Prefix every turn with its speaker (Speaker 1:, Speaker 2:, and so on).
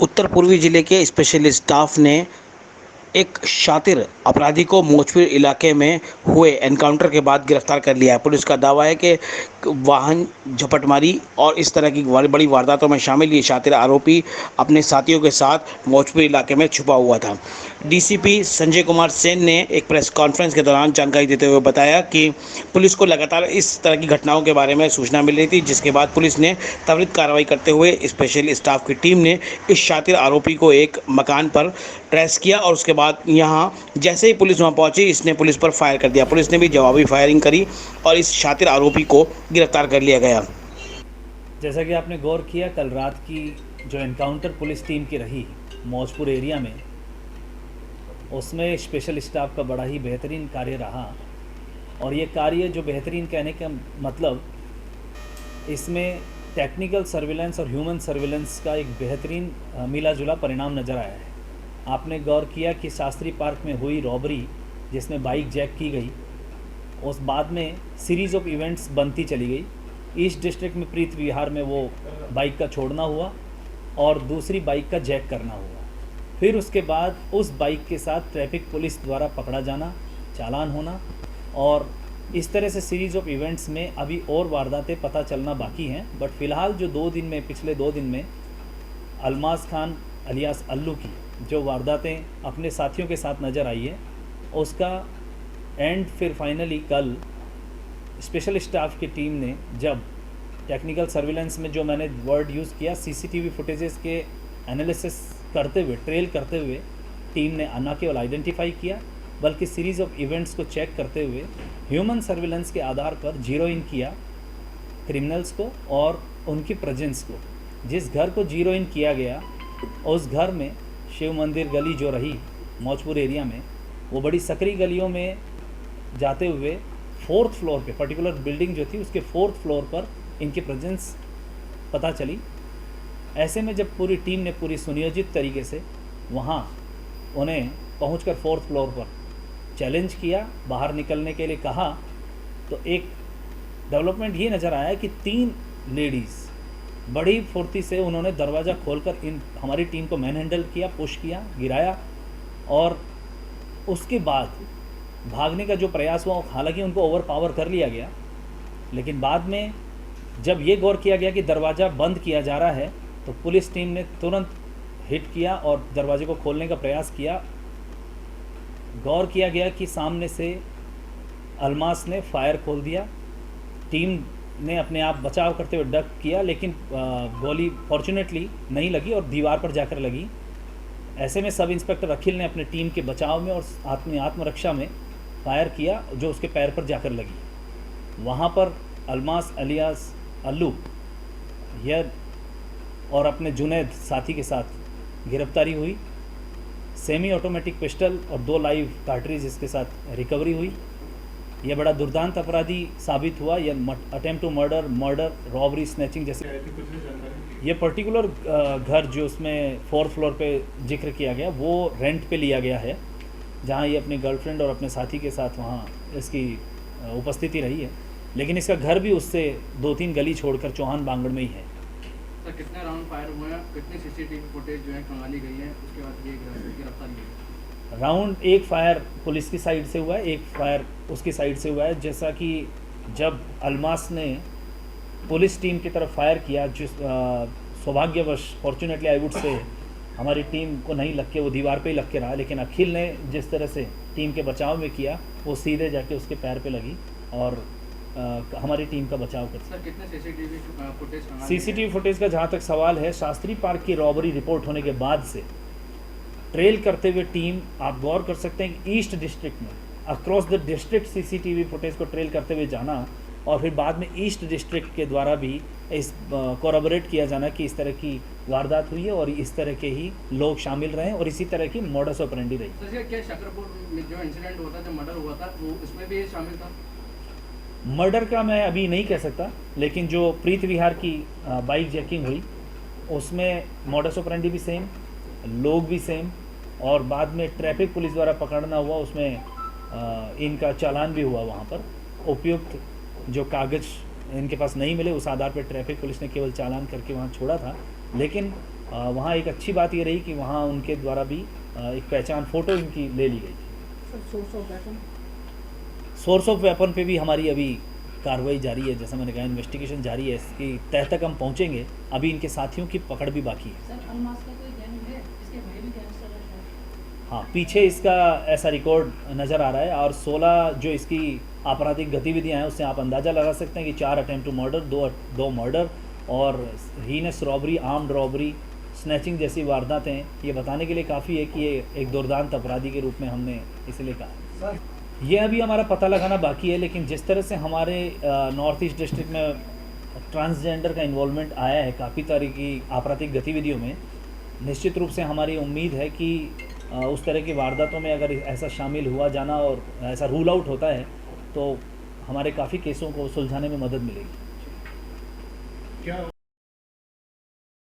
Speaker 1: उत्तर पूर्वी जिले के स्पेशल स्टाफ ने एक शातिर अपराधी को मोचपुर इलाके में हुए एनकाउंटर के बाद गिरफ्तार कर लिया है। पुलिस का दावा है कि वाहन झपटमारी और इस तरह की बड़ी वारदातों में शामिल ये शातिर आरोपी अपने साथियों के साथ मोचपुर इलाके में छुपा हुआ था। डीसीपी संजय कुमार सेन ने एक प्रेस कॉन्फ्रेंस के दौरान जानकारी देते हुए बताया कि पुलिस को लगातार इस तरह की घटनाओं के बारे में सूचना मिल रही थी, जिसके बाद पुलिस ने त्वरित कार्रवाई करते हुए स्पेशल स्टाफ की टीम ने इस शातिर आरोपी को एक मकान पर ट्रेस किया और उसके बाद यहाँ जैसे ही पुलिस वहाँ पहुंची, इसने पुलिस पर फायर कर दिया। पुलिस ने भी जवाबी फायरिंग करी और इस शातिर आरोपी को गिरफ्तार कर लिया गया।
Speaker 2: जैसा कि आपने गौर किया, कल रात की जो एनकाउंटर पुलिस टीम की रही मौजपुर एरिया में, उसमें स्पेशल स्टाफ का बड़ा ही बेहतरीन कार्य रहा। और ये कार्य जो बेहतरीन कहने का मतलब, इसमें टेक्निकल सर्विलेंस और ह्यूमन सर्विलेंस का एक बेहतरीन मिला जुला परिणाम नज़र आया है। आपने गौर किया कि शास्त्री पार्क में हुई रॉबरी, जिसमें बाइक जैक की गई, उस बाद में सीरीज़ ऑफ इवेंट्स बनती चली गई। ईस्ट डिस्ट्रिक्ट में प्रीत विहार में वो बाइक का छोड़ना हुआ और दूसरी बाइक का जैक करना हुआ। फिर उसके बाद उस बाइक के साथ ट्रैफिक पुलिस द्वारा पकड़ा जाना, चालान होना, और इस तरह से सीरीज़ ऑफ इवेंट्स में अभी और वारदातें पता चलना बाकी हैं। बट फ़िलहाल जो पिछले 2 दिन में अलमास खान अलियास अल्लू की जो वारदातें अपने साथियों के साथ नज़र आई है, उसका एंड फिर फाइनली कल स्पेशल स्टाफ की टीम ने, जब टेक्निकल सर्विलेंस में जो मैंने वर्ड यूज़ किया, सीसीटीवी फुटेजेस के एनालिसिस करते हुए, ट्रेल करते हुए, टीम ने न केवल आइडेंटिफाई किया बल्कि सीरीज़ ऑफ इवेंट्स को चेक करते हुए ह्यूमन सर्विलेंस के आधार पर जीरो इन किया क्रिमिनल्स को और उनकी प्रेजेंस को। जिस घर को जीरो इन किया गया, उस घर में शिव मंदिर गली जो रही मौजपुर एरिया में, वो बड़ी सकरी गलियों में जाते हुए 4th फ्लोर पे, पर्टिकुलर बिल्डिंग जो थी उसके 4th फ्लोर पर इनकी प्रेजेंस पता चली। ऐसे में जब पूरी टीम ने पूरी सुनियोजित तरीके से वहाँ उन्हें पहुंचकर 4th फ्लोर पर चैलेंज किया, बाहर निकलने के लिए कहा, तो एक डेवलपमेंट ये नज़र आया कि 3 लेडीज़ बड़ी फुर्ती से उन्होंने दरवाज़ा खोलकर हमारी टीम को मैन हैंडल किया, पुश किया, गिराया, और उसके बाद भागने का जो प्रयास हुआ, हालांकि उनको ओवर पावर कर लिया गया, लेकिन बाद में जब ये गौर किया गया कि दरवाज़ा बंद किया जा रहा है, तो पुलिस टीम ने तुरंत हिट किया और दरवाजे को खोलने का प्रयास किया। गौर किया गया कि सामने से अलमास ने फायर खोल दिया। टीम ने अपने आप बचाव करते हुए डक किया, लेकिन गोली फॉर्चुनेटली नहीं लगी और दीवार पर जाकर लगी। ऐसे में सब इंस्पेक्टर अखिल ने अपने टीम के बचाव में और आत्मरक्षा में फायर किया, जो उसके पैर पर जाकर लगी। वहाँ पर अलमास अलियास अल्लू यह और अपने जुनैद साथी के साथ गिरफ्तारी हुई। सेमी ऑटोमेटिक पिस्टल और 2 लाइव कार्ट्रिज इसके साथ रिकवरी हुई। यह बड़ा दुर्दांत अपराधी साबित हुआ। यह attempt to murder, robbery, snatching जैसे ये पर्टिकुलर घर जो उसमें 4th फ्लोर पे जिक्र किया गया, वो रेंट पे लिया गया है, जहाँ ये अपनी गर्लफ्रेंड और अपने साथी के साथ वहाँ इसकी उपस्थिति रही है। लेकिन इसका घर भी उससे 2-3 गली छोड़कर चौहान बांगड़ में ही है।
Speaker 3: सर, कितने राउंड फायर हुए हैं, कितनी सीसीटीवी फुटेज जो है खंगाली गई है, उसके बाद ये गिरफ्तारी है?
Speaker 2: राउंड 1 फायर पुलिस की साइड से हुआ है, 1 फायर उसकी साइड से हुआ है। जैसा कि जब अलमास ने पुलिस टीम की तरफ फायर किया, जिस सौभाग्यवश, फॉर्चुनेटली आई वुड से, हमारी टीम को नहीं लग के, वो दीवार पे ही लग के रहा, लेकिन अखिल ने जिस तरह से टीम के बचाव में किया, वो सीधे जाके उसके पैर पे लगी और हमारी टीम का बचाव कर।
Speaker 3: सर, कितने
Speaker 2: सीसीटीवी फुटेज का जहाँ तक सवाल है, शास्त्री पार्क की रॉबरी रिपोर्ट होने के बाद से ट्रेल करते हुए टीम, आप गौर कर सकते हैं कि ईस्ट डिस्ट्रिक्ट में across the district CCTV footage को ट्रेल करते हुए जाना, और फिर बाद में ईस्ट डिस्ट्रिक्ट के द्वारा भी इस कोरबोरेट किया जाना कि इस तरह की वारदात हुई है और इस तरह के ही लोग शामिल रहे और इसी तरह की मॉडस ऑपरेंडी रही।
Speaker 3: सर, क्या शकरपुर में जो इंसिडेंट हुआ था, जो मर्डर हुआ था, वो इसमें भी शामिल था?
Speaker 2: मर्डर का मैं अभी नहीं कह सकता, लेकिन जो प्रीत विहार की बाइक जैकिंग हुई, उसमें मॉडस ऑपरेंडी भी सेम, लोग भी सेम, और बाद में ट्रैफिक पुलिस द्वारा पकड़ना हुआ, उसमें इनका चालान भी हुआ। वहाँ पर उपयुक्त जो कागज़ इनके पास नहीं मिले, उस आधार पर ट्रैफिक पुलिस ने केवल चालान करके वहाँ छोड़ा था। लेकिन वहाँ एक अच्छी बात ये रही कि वहाँ उनके द्वारा भी एक पहचान फ़ोटो इनकी ले ली गई। सोर्स ऑफ वेपन पे भी हमारी अभी कार्रवाई जारी है, जैसा मैंने कहा इन्वेस्टिगेशन जारी है, इसकी तह तक हम पहुँचेंगे। अभी इनके साथियों की पकड़ भी बाकी है।
Speaker 4: सर अनमास्क का कोई गैंग है, इसके भाई भी गैंगस्टर है।
Speaker 2: हाँ, पीछे इसका ऐसा रिकॉर्ड नज़र आ रहा है और 16 जो इसकी आपराधिक गतिविधियां हैं उससे आप अंदाज़ा लगा सकते हैं कि 4 अटेम्प्ट टू मर्डर, दो मर्डर और heinous robbery, armed robbery, snatching जैसी वारदातें। ये बताने के लिए काफ़ी है कि ये एक दुर्दांत अपराधी के रूप में हमने इसलिए कहा। ये अभी हमारा पता लगाना बाकी है, लेकिन जिस तरह से हमारे नॉर्थ ईस्ट डिस्ट्रिक्ट में ट्रांसजेंडर का इन्वॉल्वमेंट आया है काफ़ी तरह की आपराधिक गतिविधियों में, निश्चित रूप से हमारी उम्मीद है कि उस तरह की वारदातों में अगर ऐसा शामिल हुआ जाना और ऐसा रूल आउट होता है तो हमारे काफ़ी केसों को सुलझाने में मदद मिलेगी।
Speaker 3: क्या